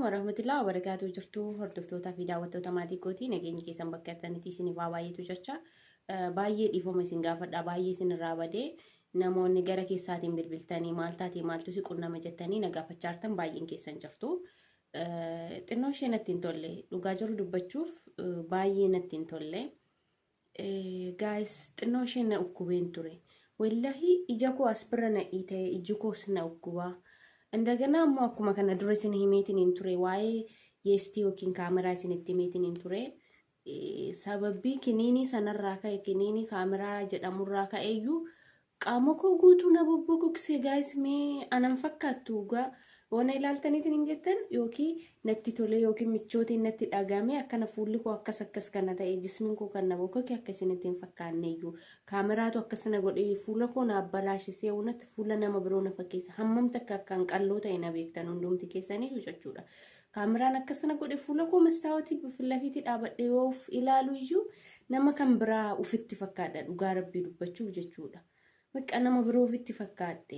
warahmatullahi wabarakatuh jirtu hordoftoota fi daawwattoota maatii kootii nageenyi keessan bakka jirtanitti isin baay'eetu jecha baay'ee dhiifama isin gaafadha baay'ee isin irraa badee namoonni gara keessaatiin bilbiltanii maal taatee maaltu si qunnama jettanii na gaafachaa jirtan baay'een keessan jirtu xinnoo ishee natti hin tolle dhugaa jiru dubbachuuf baay'ee natti hin tolle guys xinnoo ishee na ukkubeen ture wallahi ija koo as bira na dhiite iji koos na ukkubaa እንደገና አኩማ ከነ ድረስን ሂሜትን ኢንቱሬ ዋይ የስቲዮኪን ካሜራ ሲንት ሂሜትን ኢንቱሬ ሰበቢ ኪኒኒ ሰነራካ ኪኒኒ ካሜራ ጀዳሙራካ ኤዩ ቃሞኮ ጉቱ ነቦቦኩክሴ ጋይስ ሜ አናን ፈካቱጋ ወና ይላልተኒትን እንጀተን ዮኪ ነቲ ቶሌ ዮኪ ምቾቲ ነቲ ዳጋሜ አከነ ፉልኮ አከሰከስ ከነታ ጅስሚንኮ ከነቦኮ ከከሲነቲን ፈካነዩ ካሜራቱ አከሰነ ጎዲ ፉለኮ ናበላሽ ሲውነት ፉለና መብሮነ ፈኬስ ሐመም ተካካን ቀሎታ ይነቤክተን እንዱምቲ ከሰኒ ይጨቹዳ ካሜራን አከሰነ ጎዲ ፉለኮ መስታወቲ በፍለፊት ዳበዴውፍ ኢላሉ ይዩ ነማ ከምብራ ኡፍቲ ፈካዳ ዱጋረቢ ዱበቹ ጀቹዳ በቃ ነማ ብሮ ኡፍቲ ፈካዴ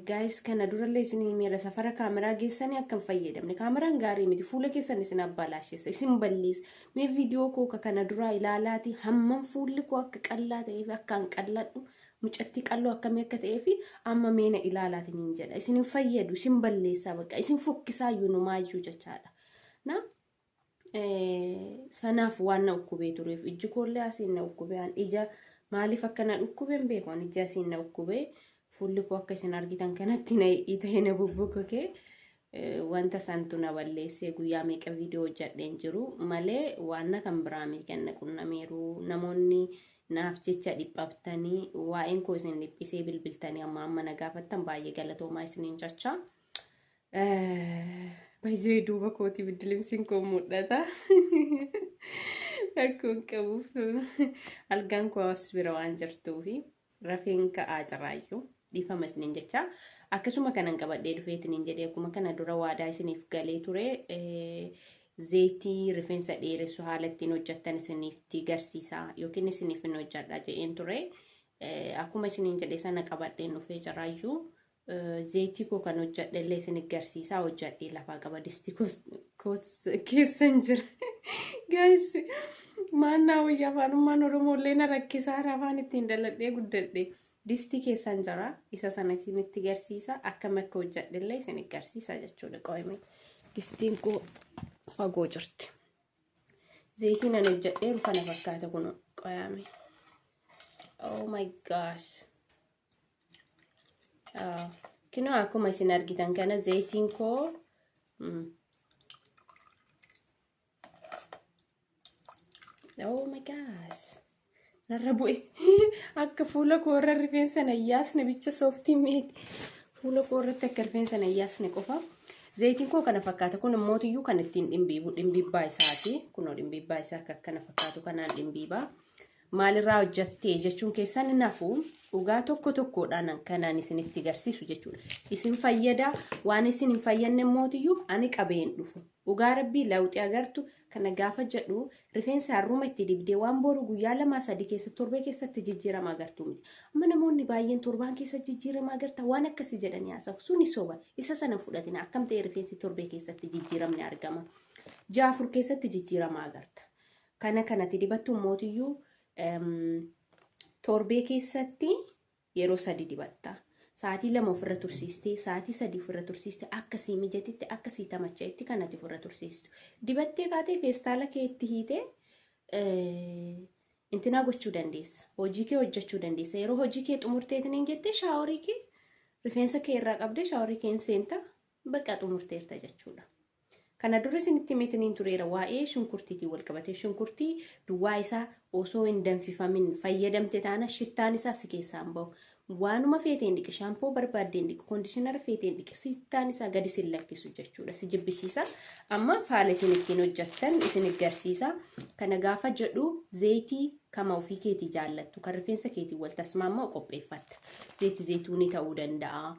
guys kana duralle isin meera safara kamera geessani akkam fayyadamne kameraan gaarii miti fuula keessan isin abbaalaashisa isin ballees mee video koo kana dura ilaalaati hammam fuulli koo akka qallaa ta'eef akkaan qalladhu mucatti qalloo akkamii akka ta'eef amma meena ilaalaati nin jedha isin fayyadu isin balleessa bakka isin fokkisaa yunu maayyuu jechaadha na sanaaf waan ukkubee tureef iji koollee asiin na ukkubee ija maaliif akkana ukkubeen beekan ija asiin na ukkubee fulli ko akka isin argitan kanatti na itaena bubbukoke wanta santu na balleesse guyyaa meeqa video hojjadheen jiru malee waanna kan biraame kenna qunnameeru namoonni naaf jecha dhiphabtanii waa'een koo isin dhiphisee bilbiltanii amma na gaafattan baay'ee galatoomaa isiniin jecha baay'ee duuba kooti bidilimsiin koo mudhata akkun qabuuf algaan koo as bira waan jirtuufi rafeen ka'aa jiraayyuu dhiifama isiniin jecha akkasuma kanan qabadhee dhufeetiin jedhee akkuma kana dura waadaa isiniif galee ture zeetii rifeensa dheeressu haala ittiin hojjettan isiniif garsiisaa yookiin isiniif hin hojjedhaa jedheen ture akkuma isiniin jedhee sana qabadheen dhufee jiraayyuu zeetii koo kan hojjedhellee isiniif garsiisaa hojjedhee lafaa qaba disti keessan jira guys maannaa wayyaa afaanummaan oromollee na rakkisaa afaan ittiin daladhee guddadhe disti keessan jira isa sana isinitti garsiisa akkam akka hojjedhellee isiniif garsiisa jechuudha qoyme distiin koo fagoo jirti zeetiin ani hojjedheeru kana fakkaata kun qoyame oh my gosh kino akkuma isin argitan kana zeetiin koo oh my gosh narrabu'e akka fuula koo irra rifeensa nayyaasne bicha sooftii meeti fuula koo irratti akka rifeensa nayyaasne qofa zeetiin koo kana fakkaata kun mootiyyuu kan ittiin dhimbiibbaa isaati kunoo dhimbiibbaa isaa akka kana fakkaatu kanaan dhimbiibaa maalirraa hojjattee jechuun keessan nafu dhugaa tokkodhaan kanaan isinitti garsiisu jechuudha isin fayyada waan isin hin fayyanne mootiyyuu ani qabeen dhufu dhugaa rabbii lawxii agartu kana gaafa jedhu rifeensa harruma itti dibdee waan boru guyyaa 2-3 keessatti torbee keessatti jijjiirama agartu miti amma namoonni baay'een torbaan keessatti jijjiirama agarta waan akkasii jedhanii haasawu suni soba isa sana fudhatina akkam ta'e rifeensi torbee keessatti jijjiiramni argama 6 keessatti jijjiirama agarta kanatti dibattu mootiyyuu torbee keessatti yeroo 3 dibatta saatii 2 ofirra tursiiste saatii 3 ofirra tursiiste akkasii mijatitti akkasii tamacha'itti kanatti ofirra tursiistu dibattee kaatee feestaala kee itti hiite intina gochuu dandeessa hojii kee hojjechuu dandeessa yeroo hojii kee xumurteetiin jettee shaaworii kee rifeensa kee irraa qabdee shaaworii kee seenta bakka xumurteerta jechuudha kana dura isinitti meetiniin tureera waa'ee shunkurtiitii wal qabatee shunkurtii duwwaa isaa osoo hin danfifamin fayyadamte taana shittaan isaa si keessaan bahu waanuma feeteen dhiqi shaampoo barbaaddeen dhiqi koondishinara feeteen dhiqi shittaan isaa gadi sin lakkisu jechuudha si jibbisiisa amma faala isin ittiin hojjettan isin garsiisa kana gaafa jedhu zeetii kama ofii keetii jaallattu kan rifeensa keetii wal tasmaamaa qopheeffatta zeetii zeetuunii ta'uu danda'a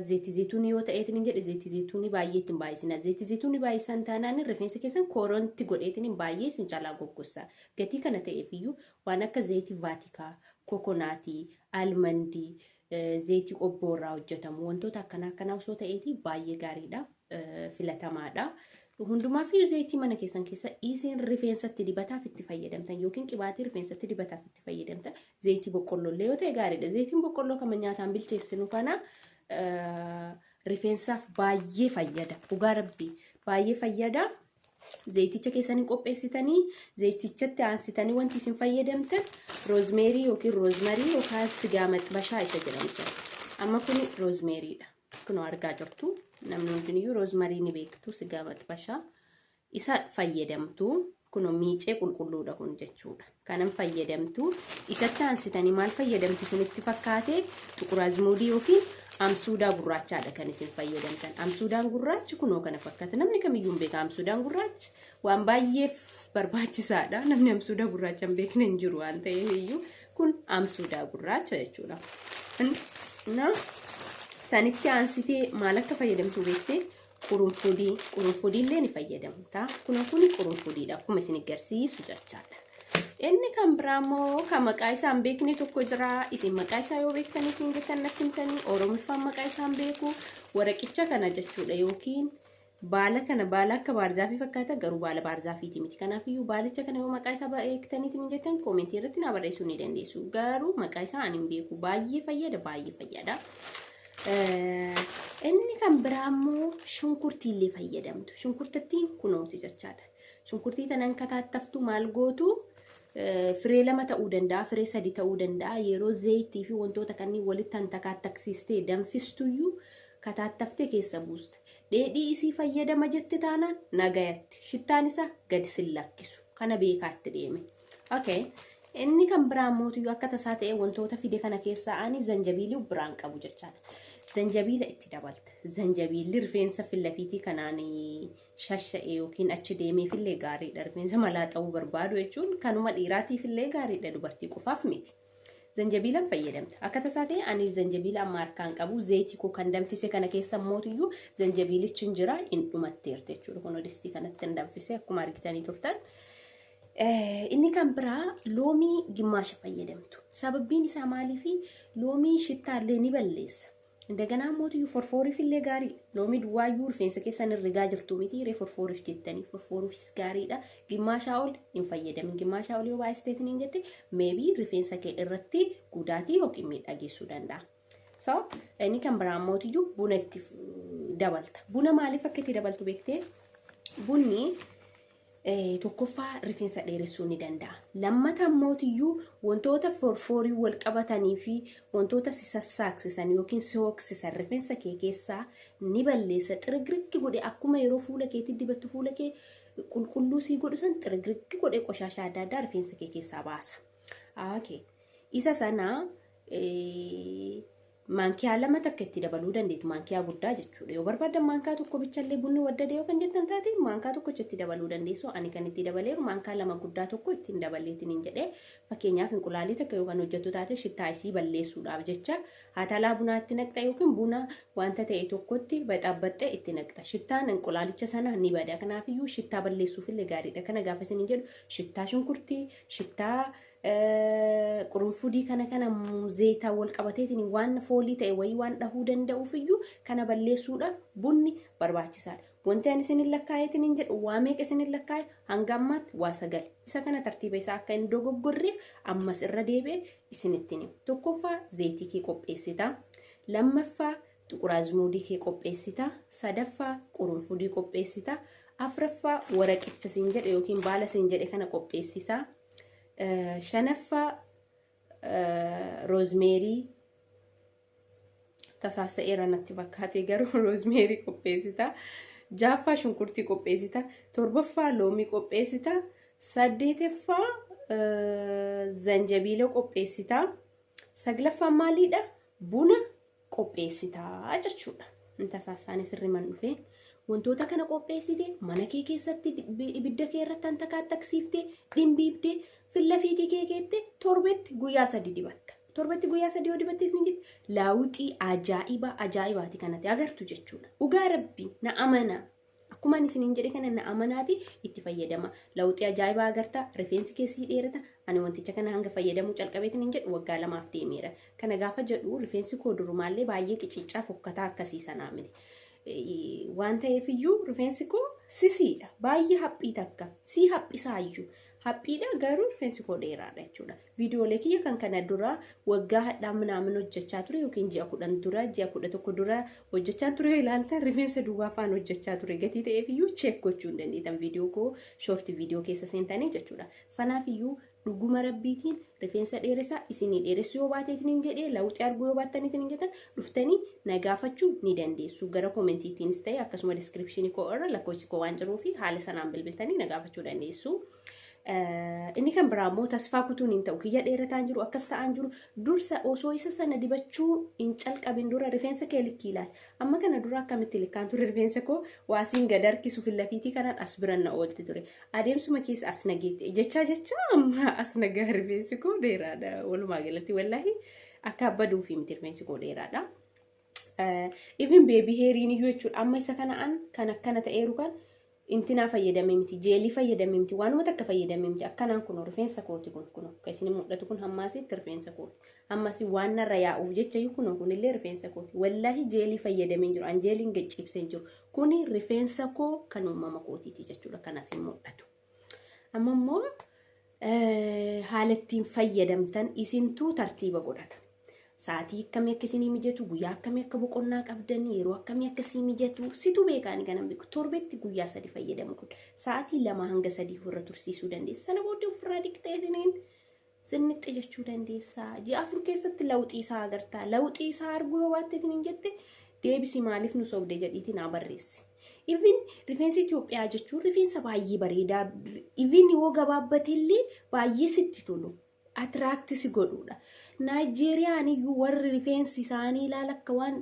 zeetii zeetuunii yoo ta'eetiin jedhe zeetii zeetuunii baay'eetiin baay'isina zeetii zeetuunii baay'isan taanaan rifeensa keessan koronti godheetiin baay'ee sin caalaa goggossa gatii kana ta'eefiyyuu waan akka zeetii vaatikaa kokonaatii almandii zeetii qobboorraa hojjetamu wantoota akkanaa osoo ta'eetii baay'ee gaariidha filatamaadha. Hundumaa fi zayitii mana keessan keessa isin rifeensatti dibataaf itti fayyadamtan yookiin qibaatii rifeensatti dibataaf itti fayyadamtan zayitii boqqolloo illee yoo ta'e gaariidha. Zayitiin boqqolloo kan nyaataan bilcheessinu kana rifeensaaf baay'ee fayyada. Dhugaa rabbii baay'ee fayyada. Zayiticha keessaniin qopheessitanii zayitichatti aansitanii wanti isin fayyadamtan roozmeerii yookiin roozmarii yookaan sigaa maxxabashaa isa jedhamtu. Amma kun roozmeeriidha. Kunoo argaa jirtu. Namni hundiyyuu roozmarii ni beektu sigaa maxxabashaa isa fayyadamtu. Kunoo miicee qulqulluudha kun jechuudha. Kanan fayyadamtu isatti aansitanii maal fayyadamtu isinitti fakkaate tuquraazmuudii yookiin amsuudaa gurraachaadha kan isin fayyadamtan. Amsuudaan gurraachi kunoo kana fakkaata. Namni kamiyyuu beeka amsuudaan gurraachi waan baay'ee barbaachisaadha. Namni amsuudaa gurraacha hin beekne hin jiru waan ta'eef iyyuu kun amsuudaa gurraacha jechuudha. Sanitti aansitee maal akka fayyadamtu beektee qurunfudii illee ni fayyadamta. Kun qurunfudiidha akkuma isin agarsiisu jechaadha. Inni kan biraamoo kan maqaa isaa hin beekne tokko jira. Isin maqaa isaa yoo beektanii hin jettan natti himtanii Oromoffaan maqaa isaa hin beeku. Waraqicha kana jechuudha yookiin baala kana baala akka baarzaafii fakkaata garuu baala baarzaafiiti miti. Kanaafiyyuu baalicha kana yoo maqaa isaa beektanii hin jettan koomentii irratti na barreessuu ni dandeessu. Garuu maqaa isaa ani hin beeku. Baay'ee fayyada. Inni kan biraamoo shunkurtii illee fayyadamtu. Shunkurtattiin kunooti jechaadha. Shunkurtii tanan kataattaftu maal gootu firee 2 ta'uu danda'a, firee 3 ta'uu danda'a. Yeroo zayitii fi wantoota kanneen walitti hantakaattaksiistee danfistuyyuu kataattaftee keessa buusta. Dheedhii isii fayyadama jette taanaan nagayatti. Shittaan isaa gadi sin lakkisu. Kana beekaatti deeme. Okay. Inni kan biraamoo akka tasaa ta'e wantoota fide kana keessaa ani zanjabiilii biraan qabu jechaadha. Zanjabiila itti dabalta. Zanjabiilli rifeensa fillafiitii kanaan shasha'ee yookiin achi deemeefillee gaariidha. Rifeensa malaa ta'uu barbaadu jechuun kanuma dhiiraatiifillee gaariidha dubartii qofaaf miti. Zanjabiilan fayyadamta. Akka tasaa ta'e ani zanjabiila amma harkaan qabu zayitii koo kan danfise kana keessa mootiyyuu zanjabiilichi hin jira hin dhumatteerti jechuudha. Kun odistii kanatti hin danfise akkuma argitanii turtan. Inni kan biraa loomii gimmaasha fayyadamtu. Sababbiin isaa maaliifi loomii shittaallee ni balleessa. Indagana mootiyyuu forfooriifillee gaarii. Loomii duwwaayyuu rifeensa keessan irrigaa jirtu miti ree forfooriif jettanii forfooriifis gaariidha. Gimmaashaa ol hin fayyadamin. Gimmaashaa ol yoo baay'isteetiin hin jette meebii rifeensa kee irratti gudaatii yookiin miidhaa geessuu danda'a. So inni kan biraa mootiyyuu buna itti dabalta. Buna maaliif akka itti dabaltu beektee? Bunni tokkoffaa rifeensa dheeressuu ni danda'a. Lammataan mootiyyuu wantoota forfoorii wal qabatanii fi wantoota si sassaaksisan yookiin sooksisan rifeensa kee keessaa ni balleessa. Xirigirikki godhe akkuma yeroo fuula keetti dibattu fuula kee qulqulluu sii godhu san xirigirikki godhe qoshaashaa adda addaa rifeensa kee keessaa baasa. Okay. Isa sana maankiyaa 2 takka itti dabaluu dandeetu. Maankiyaa guddaa jechuudha. Yoo barbaadan maankaa tokko bichallee bunni waddadee yoo kan jettan taate maankaa tokko itti dabaluu dandeessu. Ani kan itti dabaleeru maankaa 2 guddaa tokko ittiin dabaleetiin hin jedhee fakkeenyaaf inqulaalii takka yoo kan hojjettu taate shittaa isii balleessuudhaaf jecha haatalaa bunaa itti naqxa yookiin buna wanta ta'e tokkotti baxaabbaxxee itti naqxa. Shittaan inqulaalicha sana ni bada. Kanaafiyyuu shittaa balleessuufillee gaariidha. Kana gaafa isin jedhu shittaa shunkurtii, shittaa qurunfudii kana zayitaa wal qabateetiin waan foolii ta'e wayii waan dhahuu danda'uuf iyyuu kana balleessuudhaaf bunni barbaachisaadha. Wanti ani isin lakkaayeetiin hin jedhu waa meeqa isin lakkaaye hanga ammaatti waa 9. Isa kana tartiiba isaa akka hin dogoggorreef ammas irra deebi'ee isinitti hima. Tokkoffaa zayitii kee qopheessita. Lammaffaa tuquraazmuudii kee qopheessita. Sadaffaa qurunfudii qopheessita. Afraffaa waraqicha isin jedhe yookiin baala isin jedhe kana qopheessisa. Shanaffaa roozmeerii tasaasa'eera natti fakkaate garuu roozmeerii qopheessita. Jaaffaa shunkurtii qopheessita. Torbaffaa loomii qopheessita. 8ffaa zanjabiila qopheessita. 9ffaa maaliidha? Buna qopheessita jechuudha. Tasaasaan sirriman dhufee wantoota kana qopheessite mana kee keessatti ibidda kee irratti hantakaattaksiiftee dhimbiibdee fillafiitii kee keette torbetti guyyaa 3 dibatta. Torbetti guyyaa 3 yoo dibatteef ni jetti laawuxii ajaa'ibaati kanatti agartu jechuudha. Dhugaa rabbii na amana. Akkuma isiniin jedhe kana na amanaati itti fayyadama. Laawuxii ajaa'ibaa agarta rifeensi keessi dheerata. Ani wanticha kana hanga fayyadamuu calqabeetiin hin jedhu waggaa 2 deemeera. Kana gaafa jedhu rifeensi koo durumaallee baay'ee qiciccaa fokkataa akkasii sanaa miti. waan ta'eef iyyuu rifeensi koo sisiidha. Baay'ee haphii takka. Si haphisaa iyyuu. Haphiidha garuu rifeensi koo dheeraadha jechuudha. Viidiyoolee kiyya kan kana dura waggaa hadhaa minaamin hojjechaa ture yookiin ji'a 10 dura, ji'a 11 dura hojjechaa ture ilaaltan rifeensa duwwaa afaan hojjechaa ture. Gatii ta'eef iyyuu check gochuu hin dandeettan viidiyoo koo shorti viidiyoo keessa seentanii jechuudha. Sanaaf iyyuu dhuguma rabbiitiin rifeensa dheeressaa isinii dheeressuu yoo baateetiin jedhee lawuxii arguu yoo baattaniitiin jedhan dhuftanii na gaafachuu ni dandeessu. Gara koomentiitiinis ta'e akkasuma diskiripshinii koo irra lakkoofsi koo waan jiruu fi haala sanaan bilbiltanii na gaafachuu dandeessu. Inni kan biraa immoo tasfaa kutuun hin ta'u kiyya dheerataan jiru akkas ta'an jiru dursa osoo isa sana dibachuu hin calqabin dura rifeensa kee likkii ilaali. Amma kana dura akkamitti likkaan ture rifeensa koo waasiin gad harkisu fillafiitii kanaan as biran na oolti ture. Adeemsuma keessa as nageetti jecha amma as nagaa rifeensi koo dheeraadha. Walumaa galatti wallaahi akka abbaduu fi miti rifeensi koo dheeraadha. Even baby hairiin iyyuu jechuudha amma isa kanaan kan akkana ta'eeru kan intina fayyadamee miti jeelii fayyadamee miti waanuma takka fayyadamee miti akkanaan kun rifeensa kooti kun akka isin mul'atu kun hammaasitti rifeensa kooti hammasi waan narra yaa'uuf jecha kun illee rifeensa kooti wallaahi jeelii fayyadamee jiru anjeeliin gaccibsee jiru kuni rifeensa koo kan uumama kootiiti jechuudha kanas hin mul'atu amma immoo haala ittiin fayyadamtan isintuu tartiiba godhata. Saatii akkamii akka isinii mijatu guyyaa akkamii akka boqonnaa qabdan yeroo akkamii akka isinii mijatu situ beekaani kanan beeku torbeetti guyyaa 3 fayyadamu kun saatii 2 hanga 3 ofirra tursiisuu dandeessa sana booddee ofirraa diqxeetiniin sinnitti jechuu dandeessa ji'a 4 keessatti lawuxii isaa agartaa lawuxii isaa arguu yoo baatteetiin jette deebisi maaliif nu sobde jedhiitiin haa barreessi. Even rifeensi Itoophiyaa jechuun rifeensa baay'ee bareedaa even yoo gabaabbatillee baay'ee sitti tolu attraactisi godhuudha. Naayijeeriyaan iyyuu warri rifeensi isaanii ilaala akka waan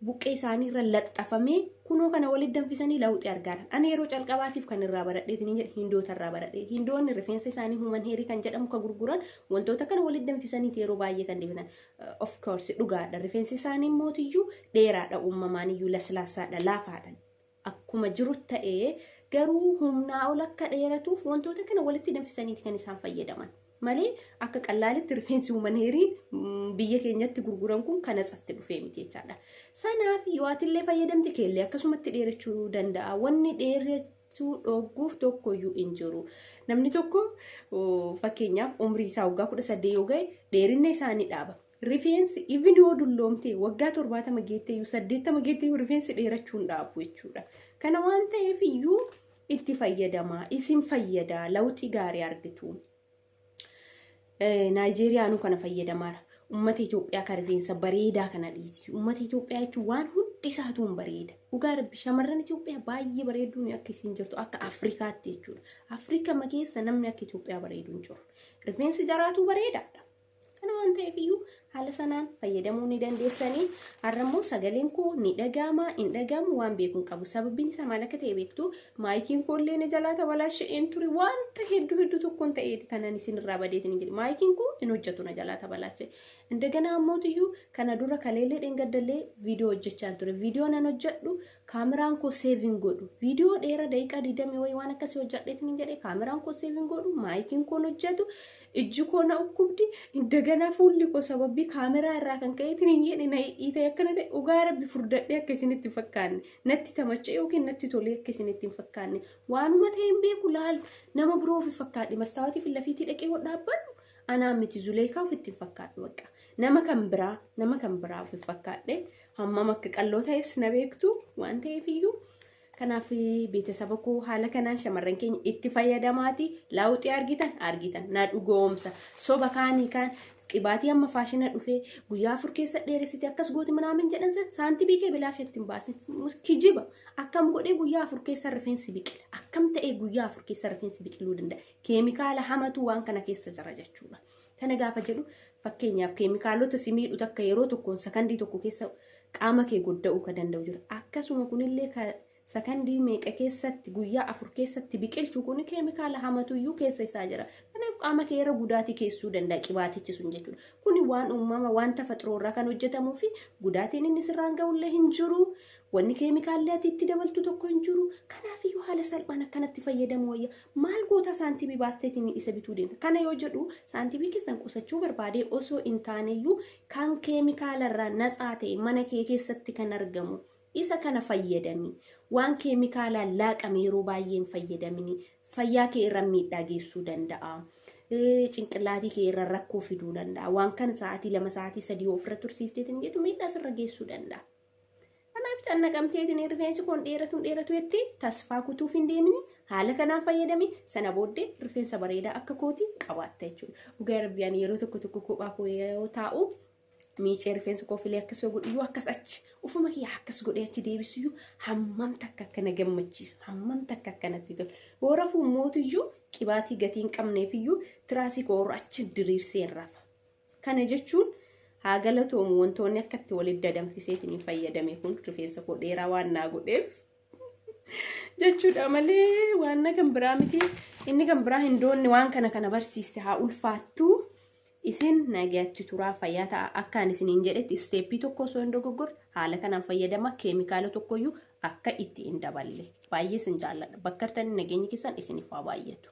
buqqee isaanii irra laxxafamee kunoo kana walitti danfisanii lawuxii argaara. Ani yeroo calqabaatiif kan irraa baradheetiin jedhe hindoota irraa baradhe. Hindoonni rifeensa isaanii human heerii kan jedhamu kan gurguran wantoota kana walitti danfisanii yeroo baay'ee kan dibatan. Of course dhugaadha. Rifeensi isaanii mootiyyuu dheeraadha uumamaan iyyuu laslaasaadha laafaadha. Akkuma jiru ta'ee garuu humnaa ol akka dheeratuuf wantoota kana walitti danfisanii kan isaan fayyadaman. Malee akka qallaalitti rifeensi human heerii biyya keenyatti gurguran kun kana tsatti dhufee miti jechaadha. Sanaaf yoo atillee fayyadamte keellee akkasumatti dheerachuu danda'a. Wanni dheerachuu dhogguuf tokkoyyuu hin jiru. Namni tokko fakkeenyaaf umrii isaa waggaa 18 yoo ga'e dheerinna isaanii dhaaba. Rifeensi even yoo dulloomte waggaa 70 geetteeyyuu 80 geetteeyyuu rifeensi dheerachuu hin dhaabu jechuudha. Kana waan ta'eef iyyuu itti fayyadamaa isin fayyada lawuxii gaarii argitu. Naayijeeriyaanuu kana fayyadamaara. Uummata Itoophiyaa kan rifeensa bareedaa kana dhiisi. Uummata Itoophiyaa jechuun waan hundi isaatuun bareeda. Dhugaa rabbi shamarran Itoophiyaa baay'ee bareeduun akka isiin jirtu akka Afrikaatti jechuudha. Afrikaa keessa namni akka Itoophiyaa bareedu hin jiru. Rifeensi jaraatu bareedaadha. Kana waan ta'eef iyyuu haala sanaan fayyadamuu ni dandeessanii. Har'ammoo sagaleen koo ni dhaga'ama hin dhaga'amu waan beekuun qabu. Sababbiin isaa maal akka ta'e beektu maayikiin koo illee na jalaa tabalaasheen ture wanta hedduu tokkoon ta'eeti kanan isin irraa badeetiin jedhe maayikiin koo hin hojjetu na jalaa tabalaashee. Indagana ammootiyyuu kana dura kaleellee dhengaddallee viidiyoo hojjechaan ture. Viidiyoo nan hojjedhu kaameraan koo seevin godhu. Viidiyoo dheeraa daqiiqaa 20 wayii waan akkasii hojjedheetiin jedhe kaameraan koo seevin godhu maayikiin koo hojjetu ijji koo na ukkubdi indagana fuulli koo sababbii kaameraa irraa kan ka'eetiin jedhe na hiite akkana ta'e dhugaa rabbi furdadhee akka isinitti hin fakkaanne natti tamacha'e yookiin natti tolee akka isinitti hin fakkaanne waanuma ta'e hin beeku laal nama biroo ofi fakkaadhe mastaawatii fi lafiitii dhaqee hodhaabbannu anaan miti Zuleekaa ofitti hin fakkaadhu bakka nama kan biraa ofi fakkaadhe hammam akka qalloo ta'es na beektu waan ta'eef iyyuu. Kanaaf beeksisa koo haala kanaan shamarran keenya itti fayyadamaati lawuxii argitan na dhugoomsa soba kaanii kan qibaatii amma faashina dhufee guyyaa 4 keessa dheeressite akkas gooti manaamin jedhan saantibii kee bilaasheetti hin baasin kijiba akkam godhee guyyaa 4 keessa rifeensi biqila akkam ta'ee guyyaa 4 keessa rifeensi biqiluu danda'a keemikaala hamatu waan kana keessa jira jechuudha. Kana gaafa jedhu fakkeenyaaf keemikaalota simiidhu takka yeroo tokkoon sakandii tokko keessa qaama kee godda'uu ka danda'u jira akkasuma kunillee sakandii meeqa keessatti guyyaa 4 keessatti biqilchuu kun keemikaala hamatu iyyuu keessa isaa jira. Kanaaf qaama kee irra gudaatii keessuu danda'a qibaatichi sun jechuudha. Kuni waan uumama waan tafaxiroo irraa kan hojjetamuu fi gudaatiin inni sirraan ga'ullee hin jiru. Wanni keemikaalli ati itti dabaltu tokko hin jiru. Kanaaf iyyuu haala salphaan akkanatti fayyadamu wayya. Maal goota saantibii baasteetiin isa bituu deemta. Kana yoo jedhu saantibii keessan qusachuu barbaade osoo hin taaneyyuu kan keemikaala irraa natsaa ta'e mana kee keessatti kan argamu. isa kana fayyadami waan keemikaalaan laaqame yeroo baay'een fayyadamini fayyaa kee irra miidhaa geessuu danda'a. Cinqillaatii kee irra rakkoo fiduu danda'a. Waan kana sa'aatii 2 sa'aatii 3 ofirra tursiifteetiin jedhu miidhaa sirra geessuu danda'a. Kanaaf cannaqamteetiin rifeensi kun dheeratu jetti tasfaa kutuuf hin deemini haala kanaan fayyadami sana booddee rifeensa bareedaa akka kooti qabaatta jechuudha. Dhugaa rabbiyaan yeroo tokko kophaa koo yoo taa'u miicee rifeensa koo filee akkas godhu akkas achi ufuma kiyya akkas godhee achi deebisuyyuu hammam takka akkana gammachiisu hammam takka akkanatti tolu. Boora fuummootiyyuu qibaatii gatiin qabneefiyyuu tiraasii koo achi diriirsee rafa. Kana jechuun haa galatoomu wantoonni akkatti walitti danfiseetiin fayyadame kun rifeensa koo dheeraa waan naa godheef jechuudha malee waan kan biraa miti. Inni kan biraa hindoonni waan kana barsiiste haa ulfaattu. Isin nagaatti turaa fayyaa ta'a akkaan isiniin jedhetti isteeppii tokko osoo hin dogoggorre haala kanaan fayyadama keemikaala tokkoyyuu akka itti hin daballe baay'ee sin jaalladha bakka artanii nageenyi keessan isiniif haa baay'atu.